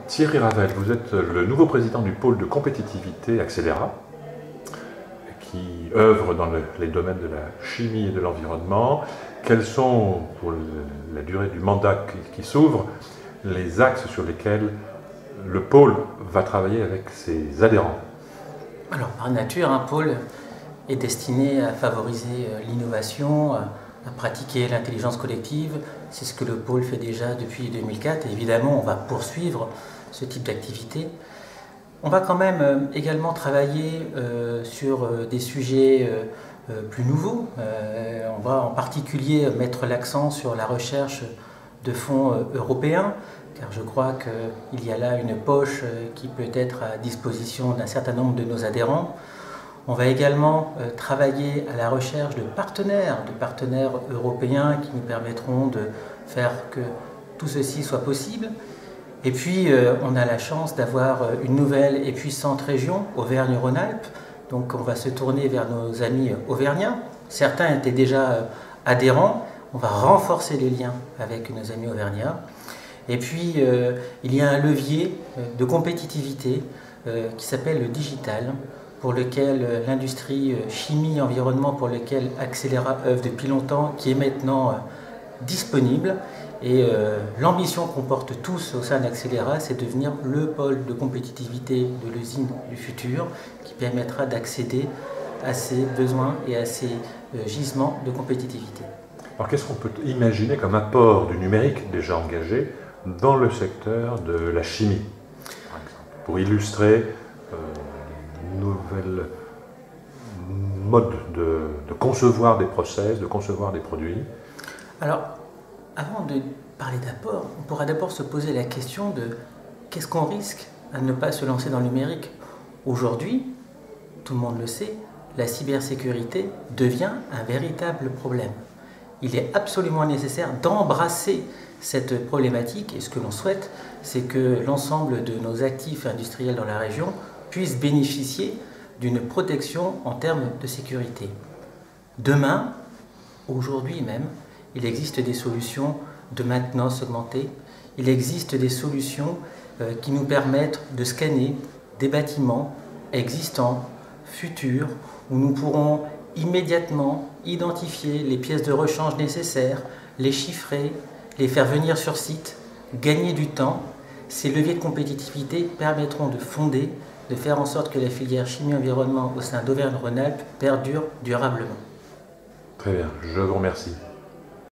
Thierry Ravel, vous êtes le nouveau président du pôle de compétitivité Accélera, qui œuvre dans les domaines de la chimie et de l'environnement. Quels sont, pour la durée du mandat qui s'ouvre, les axes sur lesquels le pôle va travailler avec ses adhérents? Alors, par nature, un pôle est destiné à favoriser l'innovation, à pratiquer l'intelligence collective. C'est ce que le pôle fait déjà depuis 2004 et évidemment on va poursuivre ce type d'activité. On va quand même également travailler sur des sujets plus nouveaux. On va en particulier mettre l'accent sur la recherche de fonds européens, car je crois qu'il y a là une poche qui peut être à disposition d'un certain nombre de nos adhérents. On va également travailler à la recherche de partenaires européens qui nous permettront de faire que tout ceci soit possible. Et puis, on a la chance d'avoir une nouvelle et puissante région, Auvergne-Rhône-Alpes. Donc, on va se tourner vers nos amis auvergnats. Certains étaient déjà adhérents. On va renforcer les liens avec nos amis auvergnats. Et puis, il y a un levier de compétitivité qui s'appelle le digital, pour lequel l'industrie chimie et environnement, pour lequel Accélera œuvre depuis longtemps, qui est maintenant disponible. Et l'ambition qu'on porte tous au sein d'Accélera, c'est de devenir le pôle de compétitivité de l'usine du futur, qui permettra d'accéder à ces besoins et à ces gisements de compétitivité. Alors qu'est-ce qu'on peut imaginer comme apport du numérique déjà engagé dans le secteur de la chimie, par exemple, pour illustrer nouvelles modes de concevoir des process, de concevoir des produits? Alors, avant de parler d'apport, on pourra d'abord se poser la question de qu'est-ce qu'on risque à ne pas se lancer dans le numérique. Aujourd'hui, tout le monde le sait, la cybersécurité devient un véritable problème. Il est absolument nécessaire d'embrasser cette problématique et ce que l'on souhaite, c'est que l'ensemble de nos actifs industriels dans la région puissent bénéficier d'une protection en termes de sécurité. Demain, aujourd'hui même, il existe des solutions de maintenance augmentée, il existe des solutions qui nous permettent de scanner des bâtiments existants, futurs, où nous pourrons immédiatement identifier les pièces de rechange nécessaires, les chiffrer, les faire venir sur site, gagner du temps. Ces leviers de compétitivité permettront de fonder, de faire en sorte que la filière chimie-environnement au sein d'Auvergne-Rhône-Alpes perdure durablement. Très bien, je vous remercie.